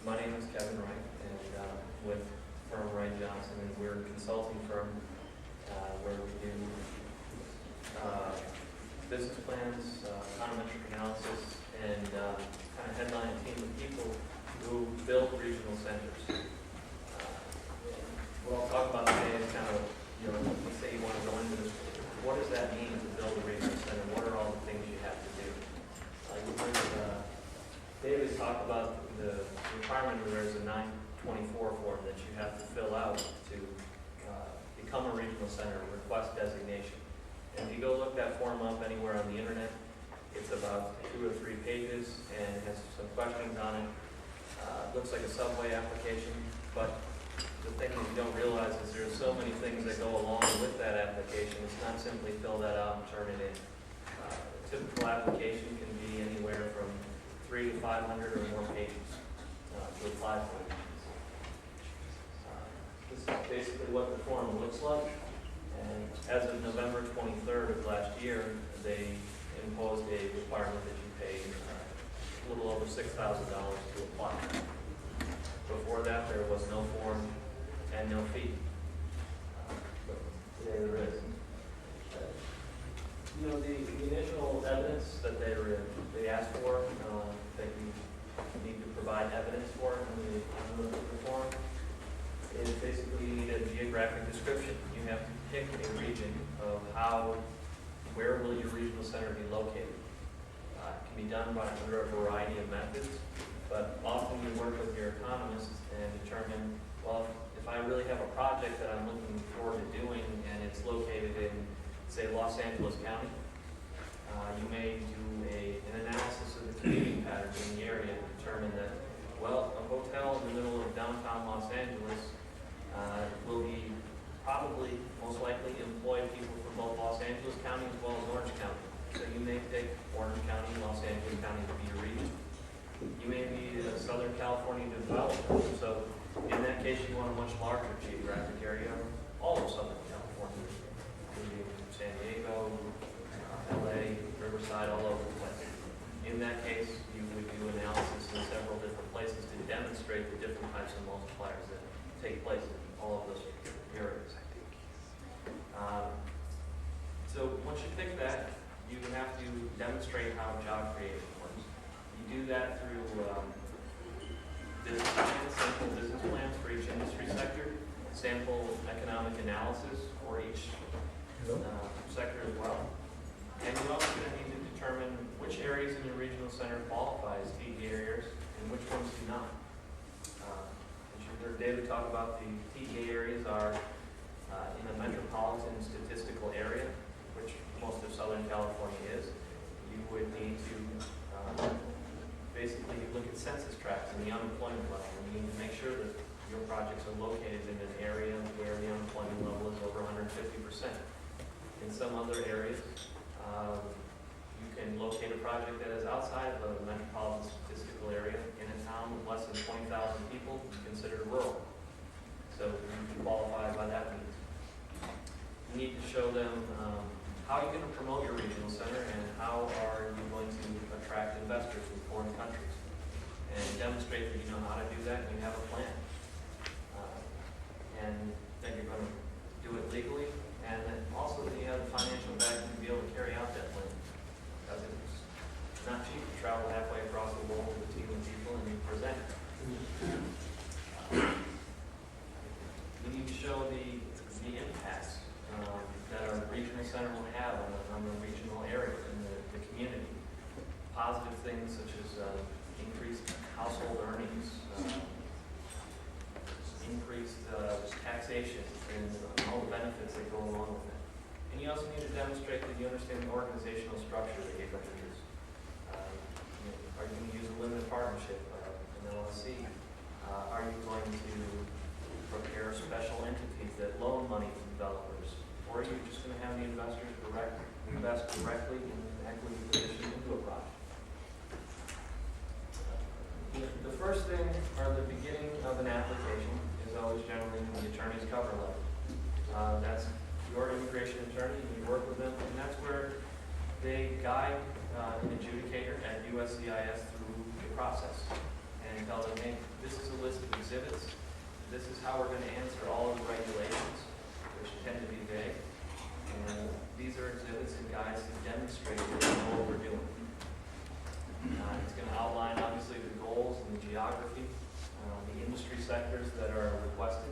My name is Kevin Wright, and with firm Wright Johnson, and we're a consulting firm where we do business plans, econometric analysis, and kind of headline a team of people who build regional centers. What I'll talk about today is kind of, let's say you want to go into this, what does that mean to build a regional center? What are all the things you have to do? You heard David talk about the requirement where there's a 924 form that you have to fill out to become a regional center, request designation. And if you go look that form up anywhere on the internet, it's about 2 or 3 pages and has some questions on it. Looks like a subway application, but the thing that you don't realize is there's so many things that go along with that application. It's not simply fill that out and turn it in. A typical application can be anywhere from 300 to 500 or more pages to apply for. This is basically what the form looks like. And as of November 23rd of last year, they imposed a requirement that you pay a little over $6,000 to apply. Before that, there was no form and no fee. But today there is. The initial evidence that they asked for, that you need to provide evidence for in the form, is basically you need a geographic description. You have to pick a region of where will your regional center be located. It can be done under a variety of methods, but often you work with your economists and determine, well, if I really have a project that I'm looking forward to doing and it's located in, say, Los Angeles County, you may do an analysis of the commuting patterns in the area and determine that, well, a hotel in the middle of downtown Los Angeles will be probably, most likely, employ people from both Los Angeles County as well as Orange County. So you may take Orange County and Los Angeles County to be your region. You may be a Southern California developer, so in that case you want a much larger geographic area, all of Southern California, including San Diego, LA, Riverside, all over the place. In that case, you would do analysis in several different places to demonstrate the different types of multipliers that take place in all of those areas. So once you pick that, you have to demonstrate how job creation works. You do that through business plans, sample business plans for each industry sector, sample economic analysis for each sector as well. And you also need to determine which areas in your regional center qualify as TD areas and which ones do not. As you heard David talk about, the TD areas are in a metropolitan statistical area, which most of Southern California is. You would need to basically look at census tracts and the unemployment level. You need to make sure that your projects are located in an area where the unemployment level is over 150%. In some other areas, you can locate a project that is outside of a metropolitan statistical area in a town with less than 20,000 people, considered rural. So you qualify by that means. You need to show them how you're going to promote your regional center and how are you going to attract investors from foreign countries. And demonstrate that you know how to do that and you have a plan. And that you're going to do it legally, and then also that you have the financial backing to be able to carry out that plan. Because it's not cheap to travel halfway across the world with a team of people and you present. You need to show the impacts that our regional center will have on the regional area and the community. Positive things such as increased household earnings, increased taxation, and all the benefits that go along with it. And you also need to demonstrate that you understand the organizational structure that you're going to use. Are you going to use a limited partnership, an LLC? Are you going to prepare special entities that loan money to developers? Or are you just going to have the investors invest directly in an equity position into a project? The first thing, or the beginning of an application, is always generally the attorney's cover letter. That's your immigration attorney, and you work with them, and that's where they guide an adjudicator at USCIS through the process. and tell them, hey, this is a list of exhibits. This is how we're going to answer all of the regulations, which tend to be vague. And these are exhibits and guides to demonstrate that we know what we're doing. It's going to outline, obviously, the goals and the geography, the industry sectors that are requested.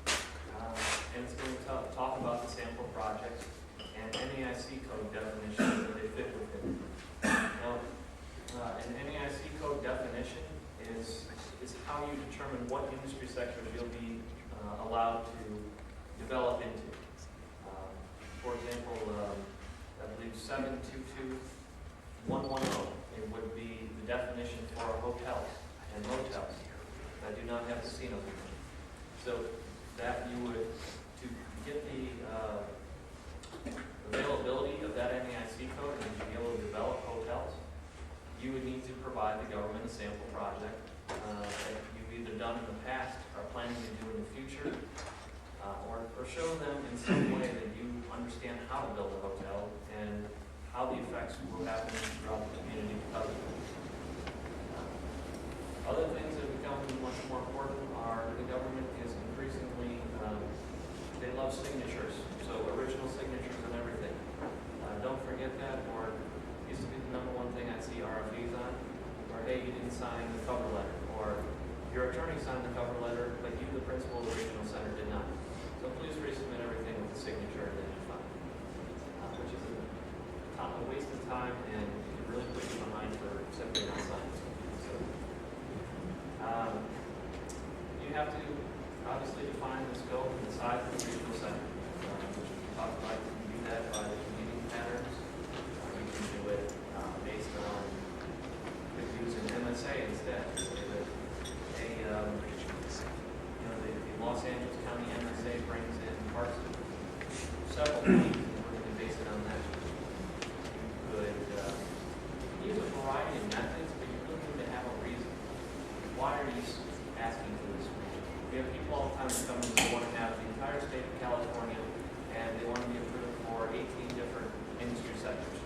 And it's going to talk about the sample projects and NAIC code definitions that they fit within. Now, an NAIC code definition is how you determine what industry sectors you'll be allowed to develop into. For example, I believe 722110, it would be the definition for hotels and motels that do not have casinos in them. So that you would, to get the availability of that NAIC code and to be able to develop hotels, you would need to provide the government a sample project that you've either done in the past or planning to do in the future, or show them in some way that you understand how to build a hotel and how the effects will happen throughout the community because of it. Other things that become much more important are the government is increasingly, they love signatures, so original signatures and everything. Don't forget that, or it used to be the #1 thing I'd see RFEs on, or hey, you didn't sign the cover letter, or your attorney signed the cover letter, but you, the principal of the regional center, did not. So please resubmit everything with a signature and then you file, which is a waste of time and it can really put you behind for simply not signing. So, you have to obviously define the scope and the size of the regional center, which we talked about. You can do that by the meeting patterns. You can do it based on, you could use an MSA instead. The Los Angeles County MSA brings in parts of several counties, and we're going to base it on that. You could use a variety of methods, but you really need to have a reason. Why are you asking for this region? We have people all the time that come in and want to have the entire state of California, and they want to be approved for 18 different industry sectors.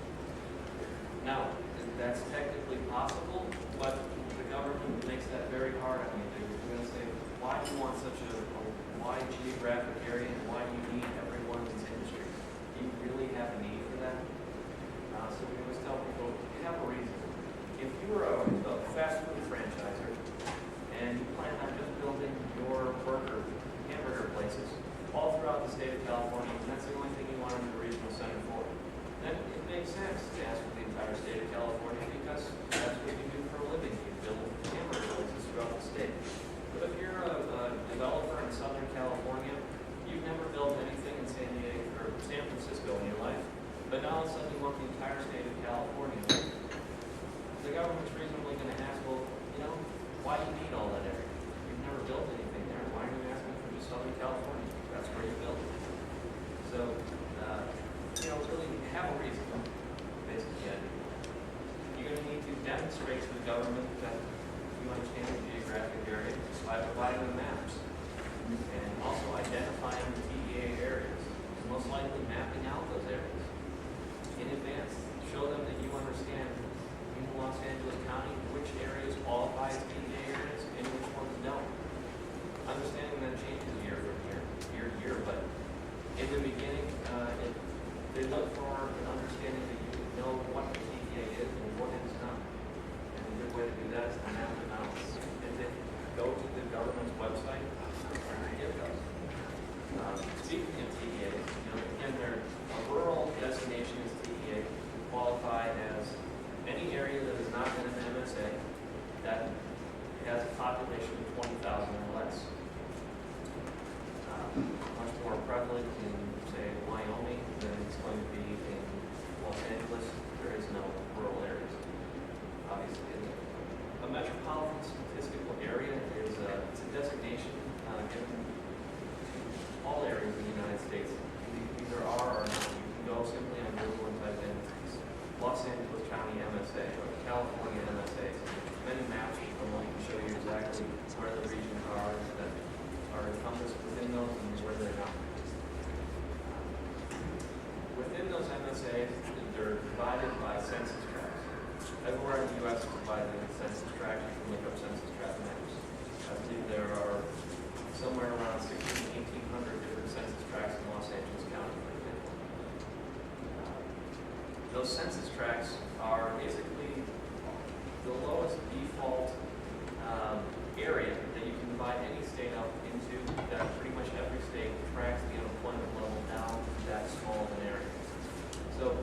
Now, that's technically possible, but the government makes that very hard on you. They're going to say, why do you want such a wide geographic area, and why do you need every one of these industries? Do you really have a need for that? So we always tell people, you have a reason. If you were a fast food franchisor, and you plan on just building your hamburger places all throughout the state of California, and that's the only thing you want in the regional center for, then it makes sense to ask for the entire state of California because that's what you do for a living. You build hamburger places throughout the state. But if you're a developer in Southern California, you've never built anything in San Diego or San Francisco in your life, but now all of a sudden you want the entire state of California. The government's reasonably going to ask, well, why do you need all that area? You've never built anything there. Why are you asking for just Southern California? That's where you build it. So, really have a reason, basically. You're going to need to demonstrate to the government that you understand the geographic area by providing the maps and also identifying the TEA areas, and most likely mapping out those areas in advance. Show them that you understand in Los Angeles County which areas qualify as TEA areas and which ones don't. Understanding that changes year from year to year, but in the beginning, they look for an understanding that you know what the TEA is and what it is not. And a good way to do that is to map them out. And then go to the government's website and get those. Speaking of TEAs, again, a rural designation is TEA, qualify as any area that is not in an MSA that has a population of 20,000 or less. Much more prevalent in, say, Wyoming than it's going to be in Los Angeles. There is no rural areas, obviously. A metropolitan statistical area is it's a designation given to all areas of the United States. Either are or not. You can go simply on Google and type in Los Angeles County MSA or California MSA. Many maps will show you exactly where the regions are that are encompassed within those and where they're not. Within those MSAs, they're divided by census tracts. Everywhere in the U.S. is divided into census tracts. You can look up census tracts. Those census tracts are basically the lowest default area that you can divide any state up into, that pretty much every state tracks the unemployment level down to that small of an area. So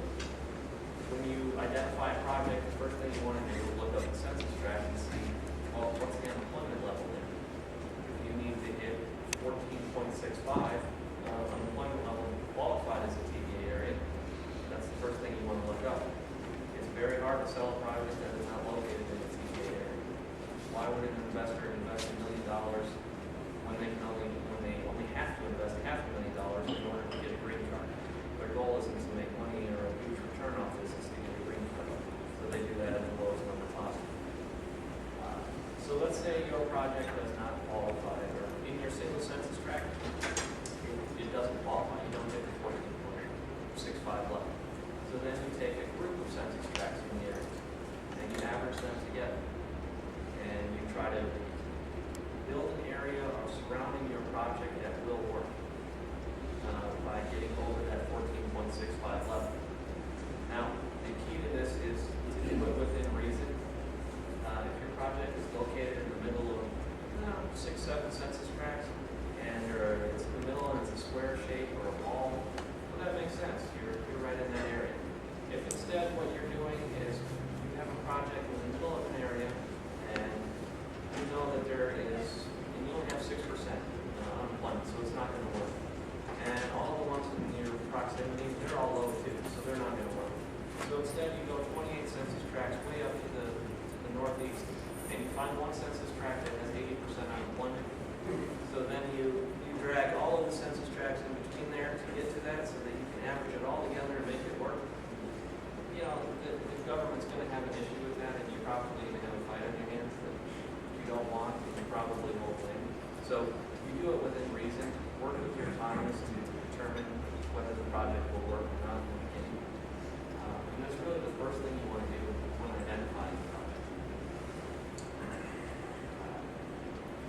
when you identify a project, the first thing you want to do is look up the census tract and see, well, what's the unemployment level there? If you need to hit 14.65 unemployment level qualified as a TDA area, that's the first thing you want to look up. It's very hard to sell a project that is not located in a TDA area. Why would an investor invest $1 million when they only have to invest $500,000 in order to get a green card? Their goal isn't to make money or a huge return off this, it's to get a green card. So they do that at the lowest number possible. So let's say your project does not qualify, or in your single census tract, it doesn't qualify. You don't get the 14.65 level. So then you take a group of census tracts in the area and you average them together. And you try to build an area surrounding your project that will work by getting over that 14.65 level. Now, the key to this is to do it within reason. If your project is located in the middle of 6, 7 census tracts, and it's in the middle and it's a square shape or a wall, well, that makes sense. You're right in that area. If instead what you're doing is you have a project in the middle of an area, and you know that there is, and you only have 6% unemployment, so it's not going to work. And all the ones in your proximity, they're all low too, so they're not going to work. So instead you go 28 census tracts way up to the northeast, and you find one census tract that has 80% unemployment. So then you drag all of the census tracts in between there to get to that so that you can average it all together and make it work. You know, the government's going to have an issue with that, and you're probably going to have a fight on your hands that you don't want, and you probably won't win. So you do it within reason. Work with your economists to determine whether the project will work or not in the beginning. And that's really the first thing you want to do when identifying the project.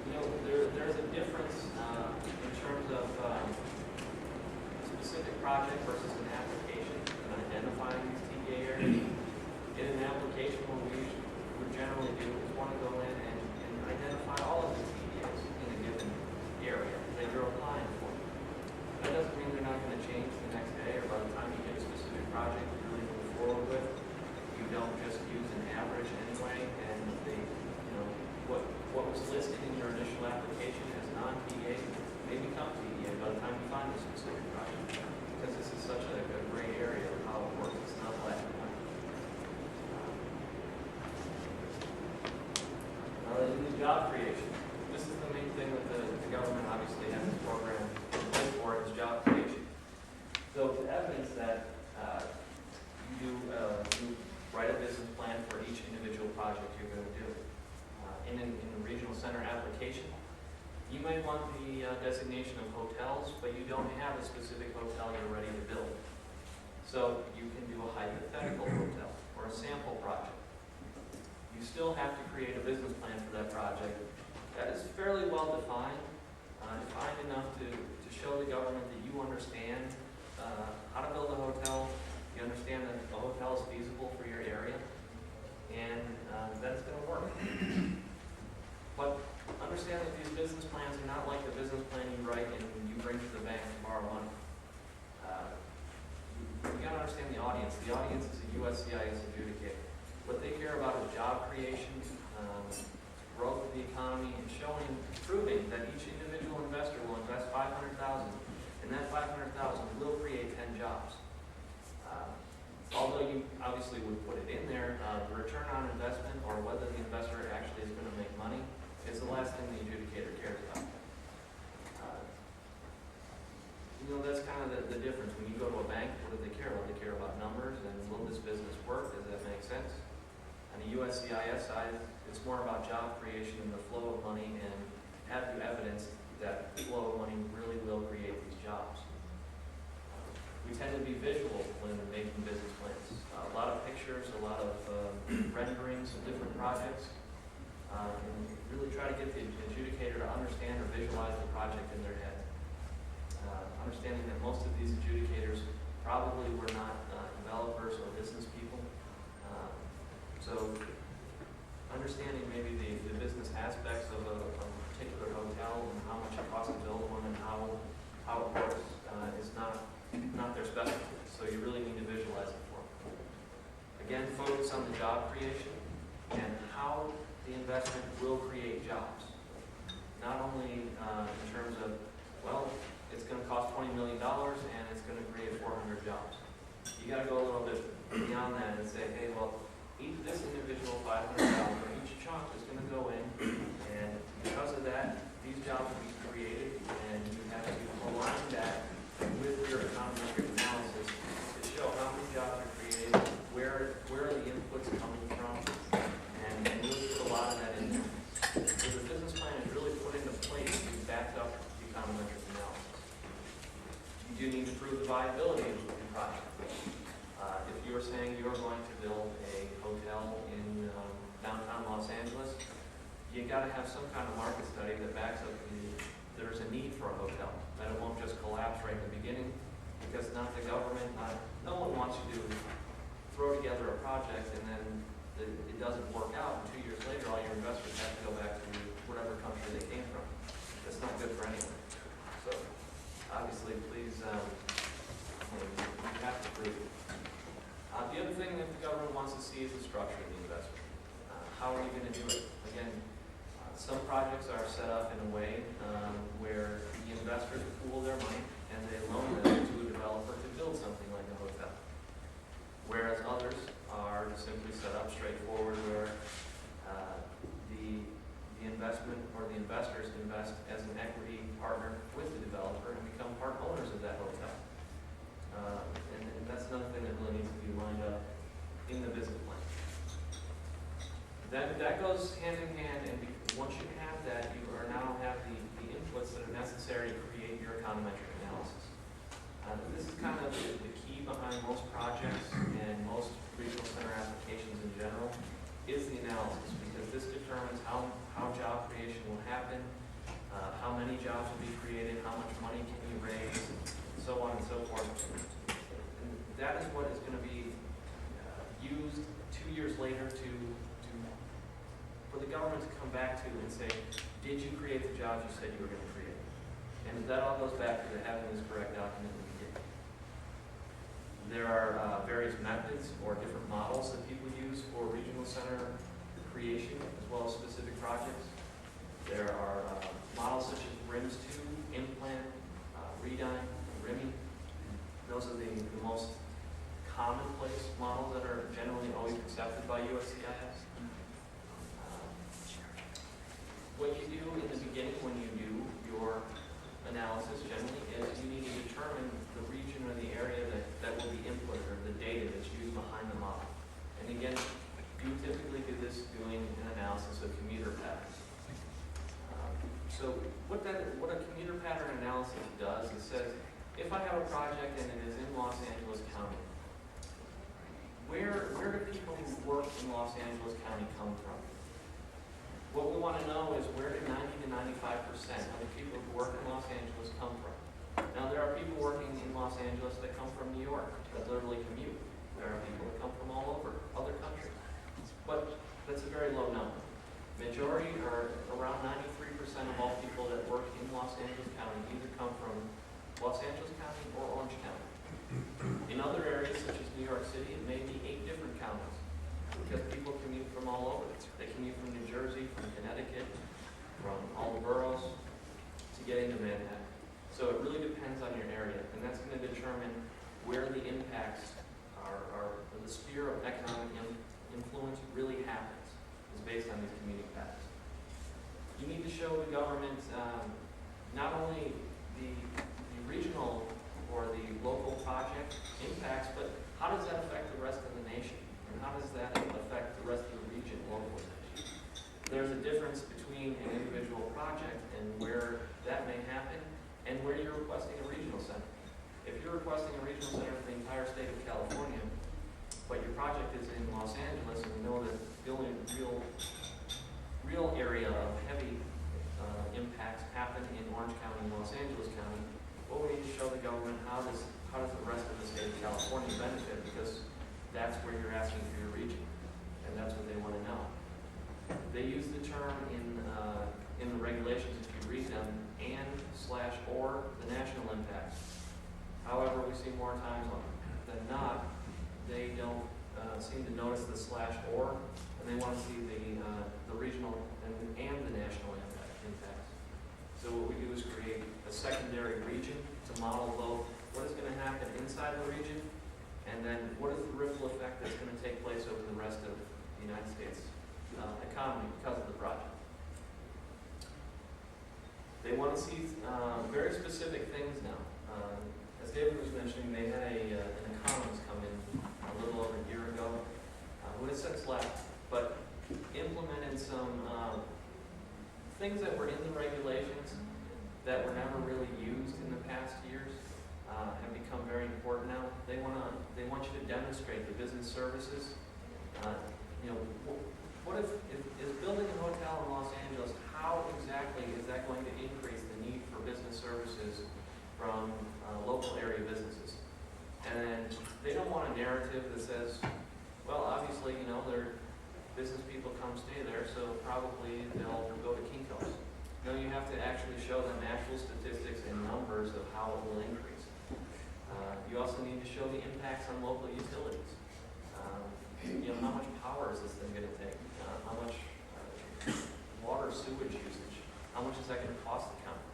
You know, there's a difference in terms of a specific project versus an application in identifying these TDA areas. In an application, what we would generally do is want to go in and identify all of the TDAs in a given area that you're applying for. That doesn't mean they're not going to change the next day, or by the time you get a specific project you really move forward with. You don't just use an average anyway, and what was listed in your initial application as non-TDA may become TDA by the time you find a specific project, because this is such a gray area of how it works. It's not black and white. In the job creation, this is the main thing that the government obviously has this program in place for, is job creation. So to evidence that you write a business plan for each individual project you're going to do. In a regional center application, you may want the designation of hotels, but you don't have a specific hotel you're ready to build. So you can do a hypothetical hotel or a sample project. You still have to create a business plan for that project that is fairly well defined enough to show the government that you understand how to build a hotel, you understand that the hotel is feasible for your area, and that it's going to work. But understand that these business plans are not like the business plan you write and you bring to the bank to borrow money. You got to understand the audience. The audience is a USCIS adjudicator. What they care about is job creation, growth of the economy, and proving that each individual investor will invest $500,000, and that $500,000 will create 10 jobs. Although you obviously would put it in there, the return on investment, or whether the investor actually is going to make money, is the last thing the adjudicator cares about. That's kind of the difference. When you go to a bank, what do they care about? They care about numbers and will this business work? Does that make sense? On the USCIS side, it's more about job creation and the flow of money, and have you evidence that flow of money really will create these jobs. We tend to be visual when making business plans. A lot of pictures, a lot of renderings of different projects, and really try to get the adjudicator to understand or visualize the project in their head. Understanding that most of these adjudicators probably were not developers or business focus on the job creation and how the investment will create jobs. Not only in terms of, well, it's going to cost $20 million and it's going to create 400 jobs. You got to go a little bit beyond that and say, hey, well, this individual $500 for each chunk is going to go in, and because of that, these jobs will be created, and you have to align that with your econometric analysis to show how many jobs are created, where are the inputs coming from, and really put a lot of that in there. So the business plan is really put into place to back up the econometric analysis. You do need to prove the viability of the project. If you are saying you are going to build a hotel in downtown Los Angeles, you got to have some kind of market study that backs up there's a need for a hotel, that it won't just collapse right in the beginning, because not the government, no one wants you to throw together a project and then it doesn't work out, and 2 years later all your investors have to go back to whatever country they came from. That's not good for anyone. So obviously, please, you have to prove it. The other thing that the government wants to see is the structure of the investment. How are you going to do it? Again, some projects are set up in a way where the investors pool their money and they loan them to a developer to build something like a hotel. Whereas others are simply set up straightforward where the investment or the investors invest as an equity partner with the developer and become part owners of that hotel. And that's another thing that really needs to be lined up in the business plan. That goes hand in hand, and once you have that, you are now have the inputs that are necessary to create your econometric analysis. This is kind of the key behind most projects and most regional center applications in general, is the analysis, because this determines how job creation will happen, how many jobs will be created, how much money can you raise, so on and so forth. And that is what is going to be used 2 years later for the government to come back to and say, did you create the jobs you said you were going to create? And that all goes back to having this correct document in the beginning. There are various methods or different models that people use for regional center creation as well as specific projects. There are models such as RIMS-2, Implant, Redine, RIMI. Those are the most commonplace models that are generally always accepted by USCIS. What you do in the beginning when you do your analysis generally is you need to determine the region or the area that will be inputted, or the data that's used behind the model. And again, you typically do this doing an analysis of commuter patterns. So what a commuter pattern analysis does is says, if I have a project and it is in Los Angeles County, where do people who work in Los Angeles County come from? What we want to know is where do 90 to 95% of the people who work in Los Angeles come from? Now, there are people working in Los Angeles that come from New York, that literally commute. There are people that come from all over other countries. But that's a very low number. Majority, or around 93% of all people that work in Los Angeles County either come from Los Angeles County or Orange County. In other areas, such as New York City, it may be 8 different counties, because people commute from all over. They commute from New Jersey, from Connecticut, from all the boroughs to get into Manhattan. So it really depends on your area, and that's going to determine where the impacts are, or the sphere of economic influence really happens, is based on these commuting patterns. You need to show the government not only the regional or the local project impacts, but how does that affect the rest of the nation? And how does that affect the rest of the region locally? There's a difference between an individual project and where that may happen and where you're requesting a regional center. If you're requesting a regional center for the entire state of California, but your project is in Los Angeles, and we know that the only real area of heavy impacts happen in Orange County and Los Angeles County, well, we need to show the government how does the rest of the state of California benefit, because that's where you're asking for your region, and that's what they want to know. They use the term in the regulations, if you read them, and/or the national impact. However, we see more times than not, they don't seem to notice the /or, and they want to see the regional and the national impacts. So what we do is create a secondary region to model both what is going to happen inside the region, and then what is the ripple effect that's going to take place over the rest of the United States economy because of the project. They want to see very specific things now. As David was mentioning, they had an economist come in a little over a year ago who has since left, but implemented some things that were in the regulations that were never really used in the past years have become very important now. They want you to demonstrate the business services. What if is building a hotel in Los Angeles, how exactly is that going to increase the need for business services from local area businesses? And then they don't want a narrative that says, well, obviously, their business people come stay there, so probably they'll go to Kinko's. No, you have to actually show them actual statistics and numbers of how it will increase. You also need to show the impacts on local utilities. How much power is this thing going to take? How much water sewage usage? How much is that going to cost the county?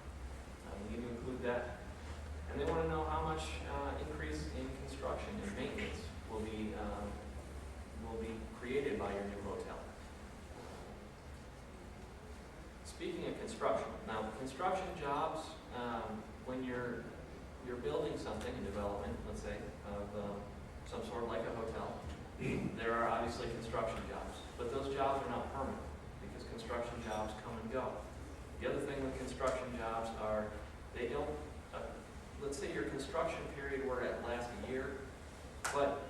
You need to include that. And they want to know how much increase in construction and maintenance will be created by your new hotel. Speaking of construction, now construction jobs, when you're building something in development, let's say, of some sort like a hotel, there are obviously construction jobs, but those jobs are not permanent because construction jobs come and go. The other thing with construction jobs are they don't, let's say your construction period were at last a year, but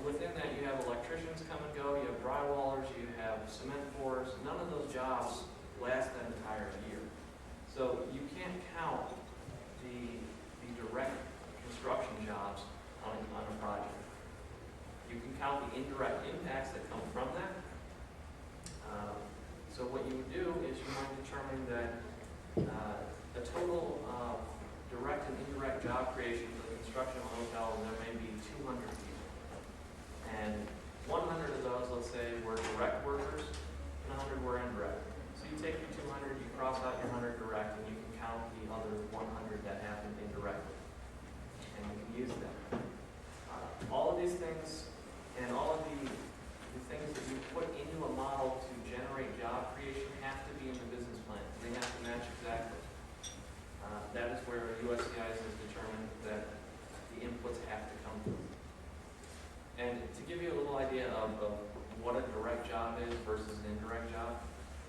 within that you have electricians come and go, you have drywallers, you have cement pours. None of those jobs last an entire year. So you can't count the direct construction jobs on a project. You can count the indirect impacts that come from that. So what you would do is you might determine that the total direct and indirect job creation for the construction of a hotel, there may be 200 people. And 100 of those, let's say, were direct workers, and 100 were indirect. So you take your 200, you cross out your 100 direct, and you can count the other 100 that happened indirectly. And you can use them. All of these things and all of the things that you put into a model to generate job creation have to be in the business plan. They have to match exactly. That is where USCIS has determined that the inputs have to come through. And to give you a little idea of what a direct job is versus an indirect job,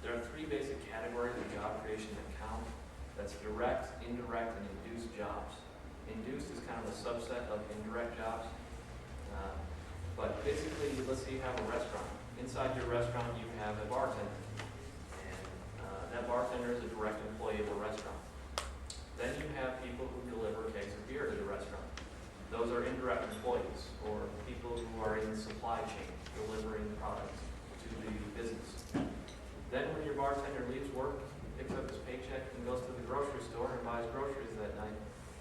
there are three basic categories of job creation that count. That's direct, indirect, and induced jobs. Induced is kind of a subset of indirect jobs. But basically, let's say you have a restaurant. Inside your restaurant, you have a bartender. And that bartender is a direct employee of the restaurant. Then you have people who deliver kegs of beer to the restaurant. Those are indirect employees, or people who are in the supply chain, delivering products to the business. Then when your bartender leaves work, picks up his paycheck, and goes to the grocery store and buys groceries that night,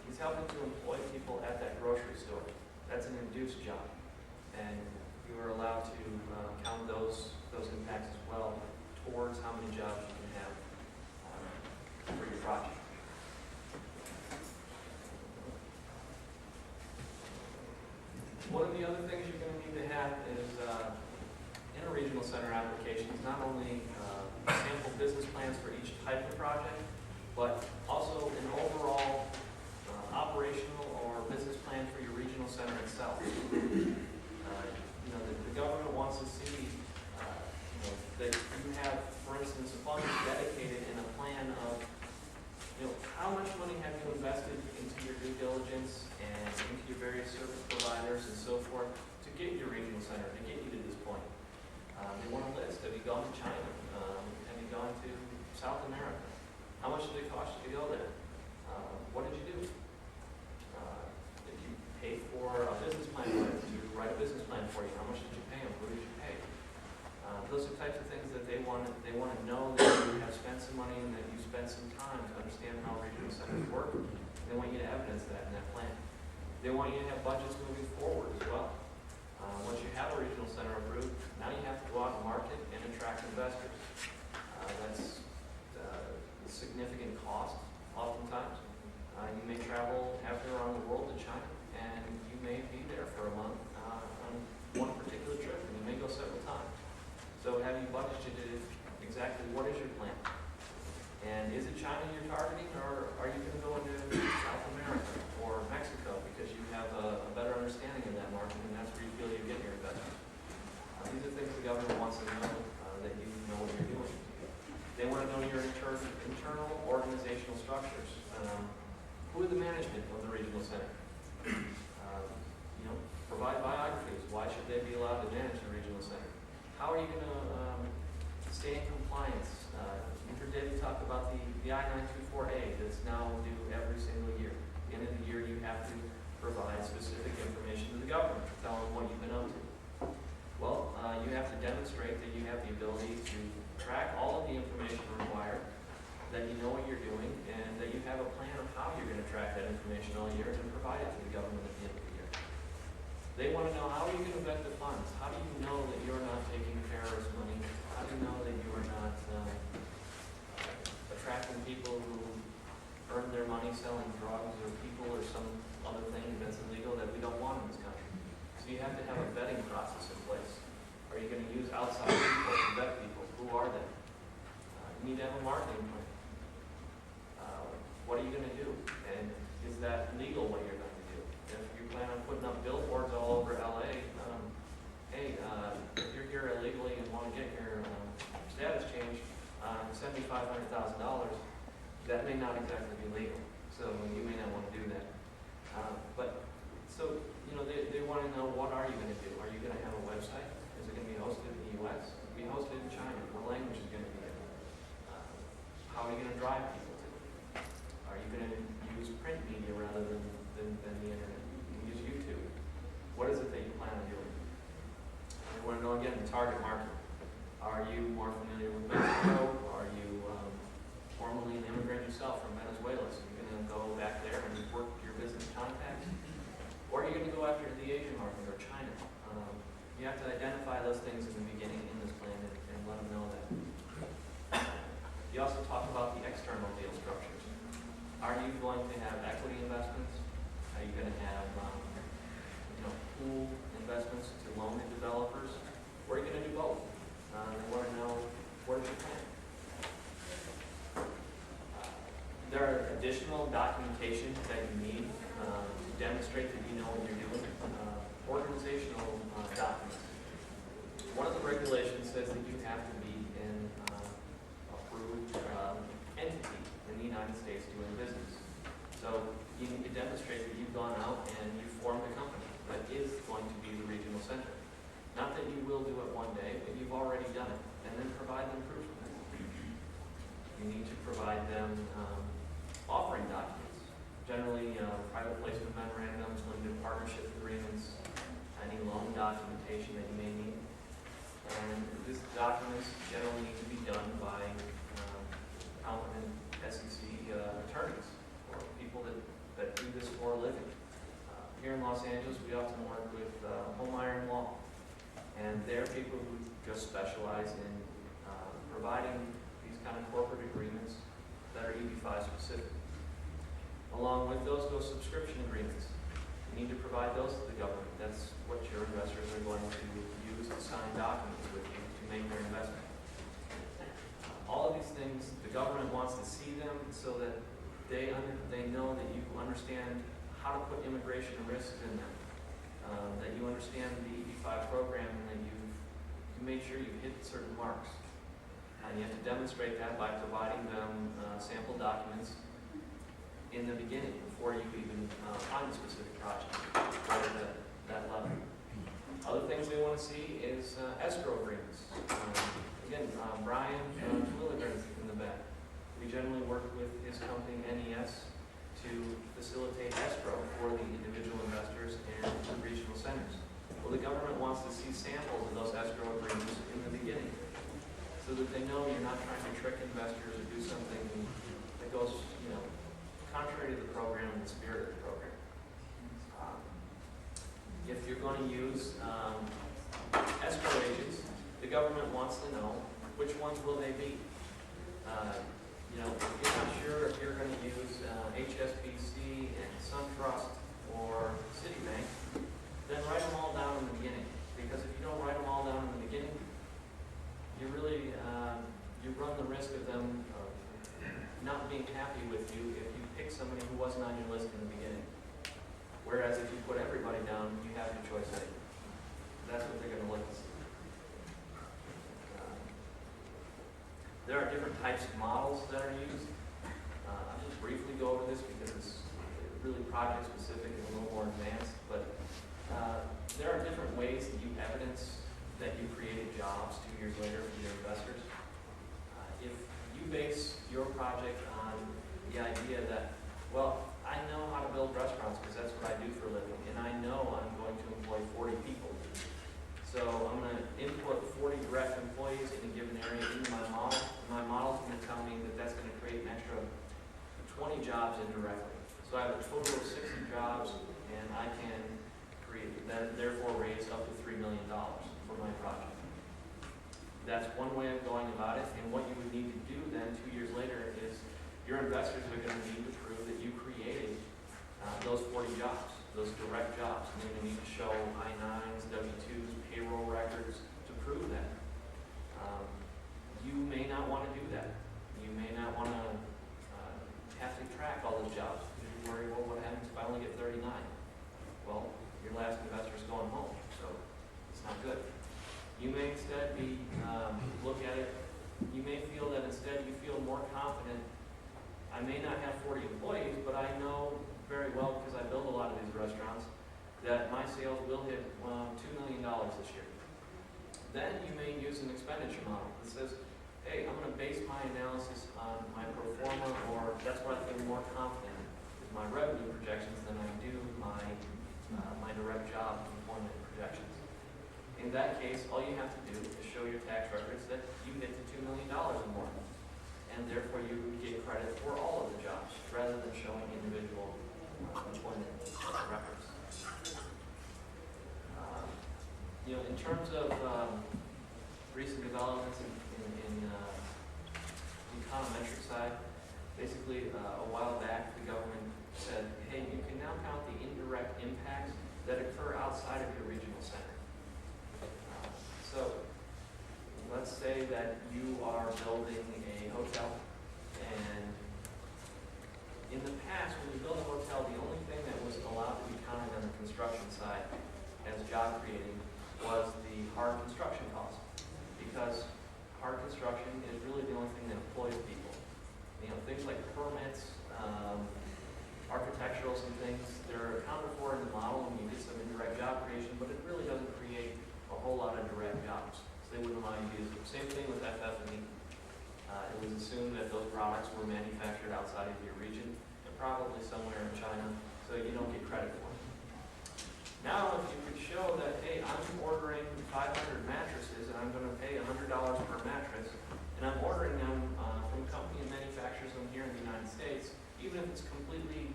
he's helping to employ people at that grocery store. That's an induced job. And you are allowed to count those impacts as well towards how many jobs you can have for your project. One of the other things you're going to need to have is in a regional center application is not only sample business plans for each type of project, but also an overall operational or business plan for your regional center itself. The government wants to see that you have, for instance, funds dedicated in a plan of how much money have you invested into your due diligence and into your various service providers and so forth to get your regional center, to get you to this point. They want a list. Have you gone to China? Have you gone to South America? How much did it cost you to go there? What did you do? Did you pay for a business plan? Did you write a business plan for you? How much did you pay them? Who did you pay? Those are types of things that they want to know that you have spent some money and that you spent some time to understand how regional centers work. They want you to evidence that in that plan. They want you to have budgets moving forward as well. Once you have a regional the government wants to know that you know what you're doing. They want to know your internal organizational structures. Who are the management of the regional center? Provide biographies. Why should they be allowed to manage the regional center? How are you going to stay in compliance? David talked about the I-924A that's now due every single year. At the end of the year, you have to provide specific information to the government, tell them what you've been up to. Well, you have to demonstrate that you have the ability to track all of the information required, that you know what you're doing, and that you have a plan of how you're going to track that information all year and provide it to the government at the end of the year. They want to know, how are you going to vet the funds? How do you know that you're not taking terrorist money? How do you know that you are not attracting people who earn their money selling drugs or people or some other thing that's illegal that we don't want in this country? So you have to have a vetting process in place. Are you going to use outside people to vet people? Who are they? You need to have a marketing plan. What are you going to do? And is that legal what you're going to do? If you plan on putting up billboards all over LA, hey, if you're here illegally and want to get your status changed, $7,500,000, that may not exactly be legal. So you may not want to do that. They want to know, what are you going to do? Are you going to have a website? Is it going to be hosted in the U.S.? Be hosted in China? What language is going to be there? How are you going to drive people to it? Are you going to use print media rather than the internet? You use YouTube. What is it that you plan on doing? I want to know, again, the target market. Are you more familiar with Mexico? Are you formerly an immigrant yourself from Venezuela? So you're going to go back there and work your business contacts? Or are you going to go after the Asian market or China? You have to identify those things in the beginning in this plan and let them know that. You also talk about the external deal structures. Are you going to have equity investments? Are you going to have pool investments to loan to developers? Or are you going to do both? They want to know, what is your plan? There are additional documentation that you need to demonstrate that you know what you're doing. Organizational documents. One of the regulations says that you have to be an approved entity in the United States doing business. So you need to demonstrate that you've gone out and you've formed a company that is going to be the regional center. Not that you will do it one day, but you've already done it. And then provide them proof of it. You need to provide them offering documents. Generally, private placement memorandums, limited partnership agreements, any loan documentation that you may need. And these documents generally need to be done by competent SEC attorneys or people that do this for a living. Here in Los Angeles, we often work with Home Iron Law. And they're people who just specialize in providing these kind of corporate agreements that are EB-5 specific. Along with those go subscription agreements. You need to provide those to the government. That's what your investors are going to use to sign documents with you to make their investment. All of these things, the government wants to see them so that they know that you understand how to put immigration risks in them. That you understand the EB-5 program and that you made sure you hit certain marks. And you have to demonstrate that by providing them sample documents in the beginning before you even find a specific project at that level. Other things we want to see is escrow agreements. Again, Brian Williger's in the back. We generally work with his company, NES, to facilitate escrow for the individual investors and the regional centers. Well, the government wants to see samples of those escrow agreements in the beginning so that they know you're not trying to trick investors or do something that goes, contrary to the program and the spirit of the program. If you're going to use escrow agents, the government wants to know which ones will they be. If you're not sure if you're going to use HSBC and SunTrust or Citibank, then write them all down in the beginning. Because if you don't write them all down in the beginning, you really you run the risk of them not being happy with you if you pick somebody who wasn't on your list in the beginning. Whereas if you put everybody down, you have your choice anyway. That's what they're going to look to see. different types of models that are used. I'll just briefly go over this because it's really project specific and a little more advanced, but there are different ways that you evidence that you created jobs 2 years later for your investors. If you base your project on the idea that, well, I know how to build restaurants because that's what I do for a living, and I know I'm going to employ 40 people. So I'm going to input 40 direct employees in a given area into my model. And my model is going to tell me that that's going to create an extra 20 jobs indirectly. So I have a total of 60 jobs, and I can create, therefore raise up to $3 million for my project. That's one way of going about it, and what you would need to do then 2 years later is your investors are going to need to prove that you created those 40 jobs, those direct jobs. And you're going to need to show I-9s, W-2s, payroll records to prove that. You may not want to do that. You may not want to have to track all those jobs. You worry, well, what happens if I only get 39? Well, your last investor's going home, so it's not good. You may instead be, look at it, you may feel that instead you feel more confident. I may not have 40 employees, but I know very well, because I build a lot of these restaurants, that my sales will hit $2 million this year. Then you may use an expenditure model that says, hey, I'm going to base my analysis on my pro forma, or that's where I feel more confident with my revenue projections than I do my direct job employment projections. In that case, all you have to do is show your tax records that you hit the $2 million or more, and therefore you would get credit for all of the jobs rather than showing individual employment records. In terms of recent developments in the econometric side, basically a while back the government said, hey, you can now count the indirect impacts that occur outside of your regional center. So let's say that you are building a hotel, and in the past, when you build a hotel, the only thing that was allowed to be counted on the construction side as job creating was the hard construction cost, because hard construction is really the only thing that employs people. Things like permits, architecturals and things, they're accounted for in the model, and you get some indirect job creation, but it really doesn't create a whole lot of direct jobs. So they wouldn't allow you to use it. Same thing with FF&E. It was assumed that those products were manufactured outside of your region, and probably somewhere in China, so you don't get credit for them. Now, if you could show that, hey, I'm ordering 500 mattresses, and I'm going to pay $100 per mattress, and I'm ordering them from a company that manufactures them here in the United States, even if it's completely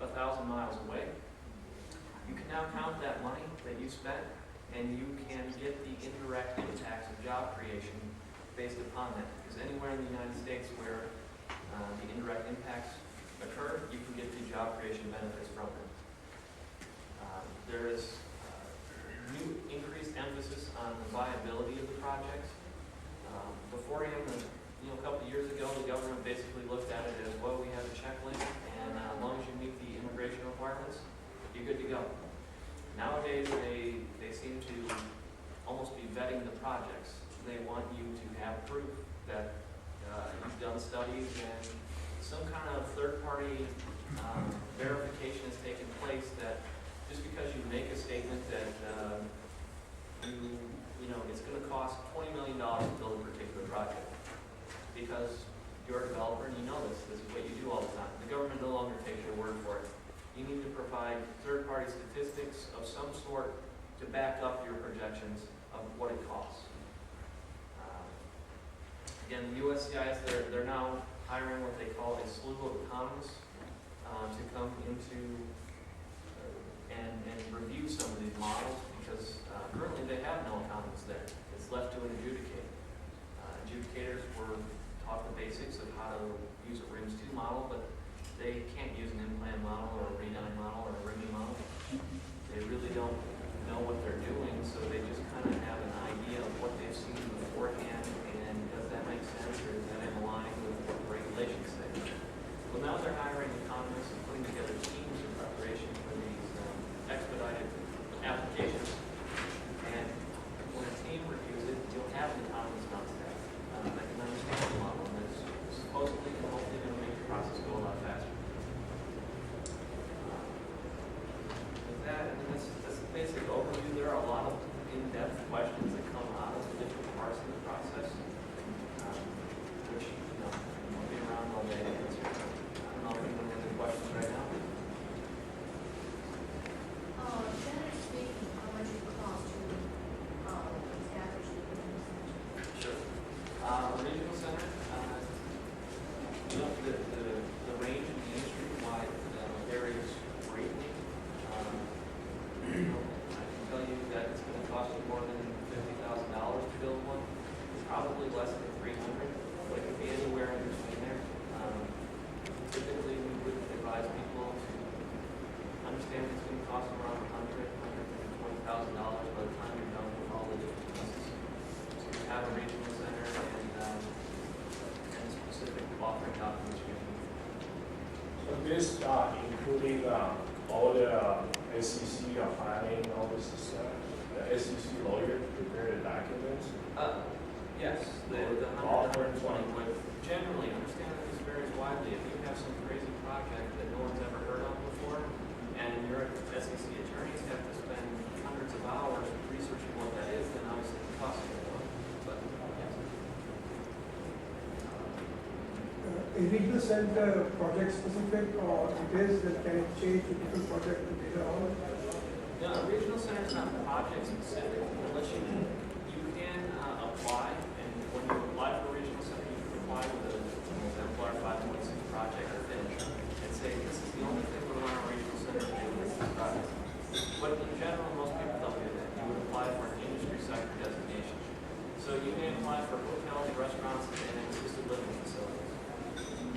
1,000 miles away, you can now count that money that you spent, and you can get the indirect impacts of job creation based upon that. Because anywhere in the United States where the indirect impacts occur, you can get the job creation benefits from them. There is new increased emphasis on the viability of the projects. Beforehand, a couple of years ago, the government basically looked at it as, well, we have a checklist, and as long as you meet the immigration requirements, you're good to go. Nowadays, they seem to almost be vetting the projects. They want you to have proof that you've done studies and some kind of third-party verification has taken place that just because you make a statement that it's going to cost $20 million to build a particular project because you're a developer and you know this is what you do all the time. The government no longer takes your word for it. You need to provide third-party statistics of some sort to back up your projections of what it costs. Again, the USCIS, they're now hiring what they call a slew of economists to come into and review some of these models, because currently they have no economists there. It's left to an adjudicator. Adjudicators were taught the basics of how to use a RIMS 2 model, but they can't use an in-plan model or a RE9 model or a RIMI model. They really don't know what they're doing, so they just kind of have an idea of what they've seen beforehand, and does that make sense, or is that in line with what the regulations say? Well, now they're hiring economists and putting together teams in preparation for these expedited applications. And when a team reviews it, you'll have an economist on staff that can understand the model, and questions that come out of the different parts of the process, which, I'll be around all day to answer. I don't know if anyone has any questions right now. Generally speaking, how much it costs to establish the regional center? Sure. Regional center, the range in the industry wide varies greatly. I can tell you that it's going to cost you more than $50,000 to build one. It's probably less than $300,000, but it could be anywhere in between there. Typically, we would advise people to understand it's going to cost around $120,000 by the time you're done with all the different pieces. So you have a regional center and specific offering documents you need. So this including all the SEC filing, all this the SEC lawyer to prepare the documents. Yes, the 120 would generally understand that this varies widely. If you have some crazy project that no one's ever heard of before, and your SEC attorneys have to spend hundreds of hours researching what that is, then obviously it costs you more. But yes. Is regional center project specific or it is that can it change to different project later on? No, regional center is not project specific unless you can apply, and when you apply for a regional center, you can apply with an exemplar 5.6 project or finish and say this is the only thing we want our regional center to do with this project. But in general, most people don't do that. You would apply for an industry sector designation. So you may apply for hotels, restaurants, and assisted living facilities.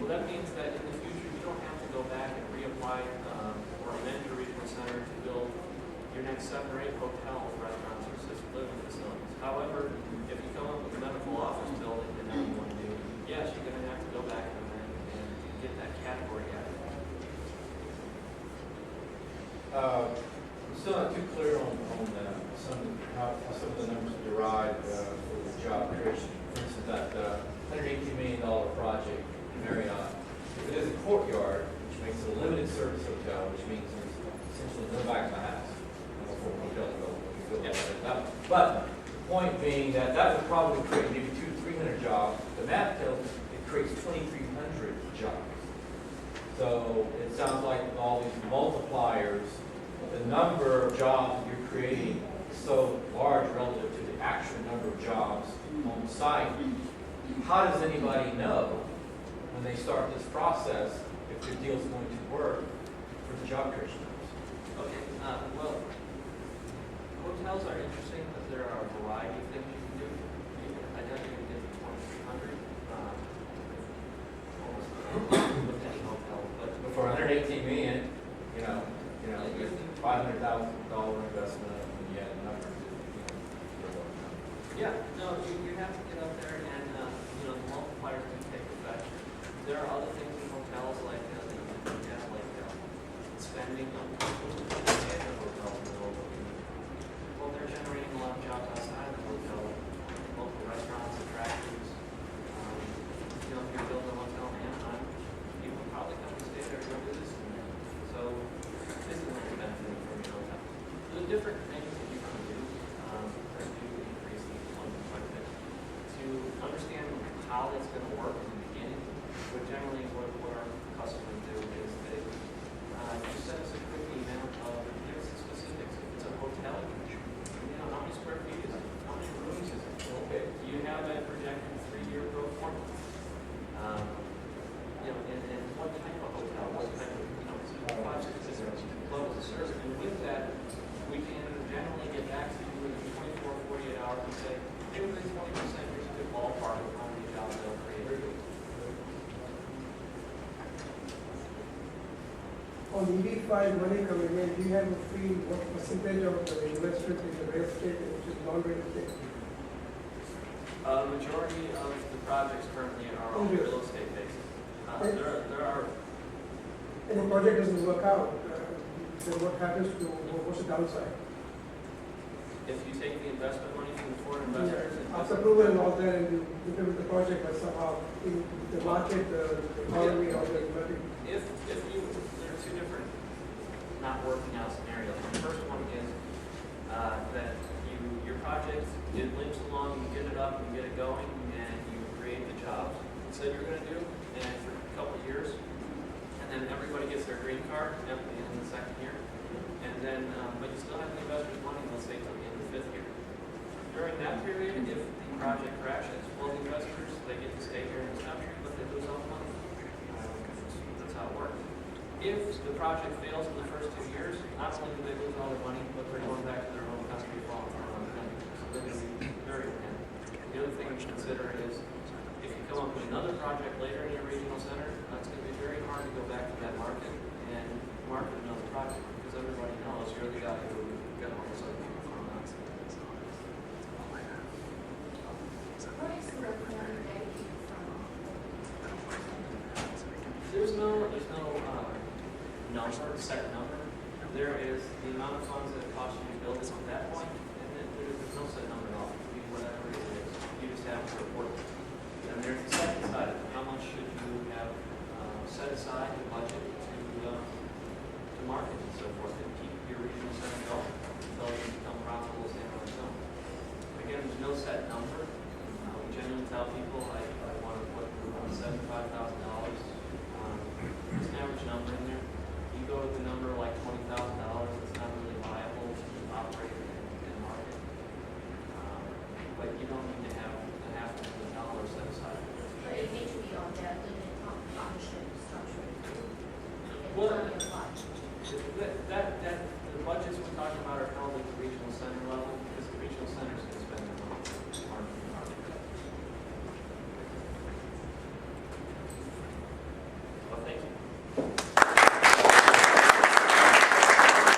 Well, that means that in the future, you don't have to go back and reapply or amend your regional center to build your next 7 or 8 hotels, restaurants, or assisted living facilities. However, if you come up with a medical office building that now you want to do, yes, you're going to have to go back and amend and get that category added. I'm still not too clear on how some of the numbers are derived for the job creation. For instance, that $118 million project in Marriott, if it is a courtyard, which makes it a limited service hotel, which means there's essentially no back of the house. For hotels, but the point being that would probably create maybe 200 to 300 jobs. The math tells us it creates 2,300 jobs. So it sounds like with all these multipliers, the number of jobs that you're creating is so large relative to the actual number of jobs on site. How does anybody know when they start this process if their deal is going to work for the job creation numbers? Okay, well, hotels are interesting because there are a variety of things you can do. I know you can get 2,300 almost with any hotel, but For $118 million, $500,000 investment, and yet numbers. yeah, no, you have to get up there and the multipliers do take effect. There are other things in hotels like spending on hotels. Well, they're generating a lot of jobs outside of the hotel, local restaurants, attractions. If you're building a hotel in Anaheim, people probably come to stay there to go visit. So this is really benefiting from your hotel. There's different things that you can do that do increase the employment quite a bit. To understand how that's going to work in the beginning, but generally what our customers do is they just send us a quick email give us the specifics. If it's a hotel, how many square feet is it? How many rooms is it? Okay. Do you have a projected 3-year growth formula? And what type of hotel? What type of, is it 5, 6, 7 levels of service? And with that, we can generally get back to you within 24, 48 hours and say, hey, within 20%, here's a good ballpark of how many jobs they'll create. On EB-5 money coming in, do you have a feel what percentage of the investment in the real estate which is non-real estate? Majority of the projects currently are on real estate basis. There are. And the project doesn't work out, then what happens to, what's the downside? If you take the investment money from the foreign investors. After approval and all that, and you implement the project, but somehow in the market, the economy, all the money. If you, there are 2 different not working out scenarios. The first one is that you your project, it limps along, you get it up, you get it going, and you create the jobs you said you're gonna do, and for a couple of years, and then everybody gets their green card at the end of the second year, and then, but you still have the investor's money, let's say, till the end of the fifth year. During that period, if the project crashes, well, the investors, they get to stay here in this country, but they lose all the money. That's how it works. If the project fails in the first 2 years, not only do they lose all their money, but they're going back to their home country for all their own country. So they're going to be very dependent. The other thing to consider is if you come up with another project later in your regional center, it's going to be very hard to go back to that market and market another project because everybody knows you're the guy who got all this other people from us. What is the recommended date from? There's no number, set number. There is the amount of funds that it costs you to build it at that point, and then there's no set number at all. It can be whatever it is. You just have to report it. And there's the second side of it. How much should you have set aside the budget to market and so forth, and keep your regional center going until you become profitable as on its own. Again, there's no set number. We generally tell people I want to put $75,000. There's an average number in there. You go with a number like $20,000, it's not really viable to operate in the market. But you don't need to have $500,000 set aside. But it needs to be on that limited partnership structure. Well, the budgets we're talking about are held at the regional center level.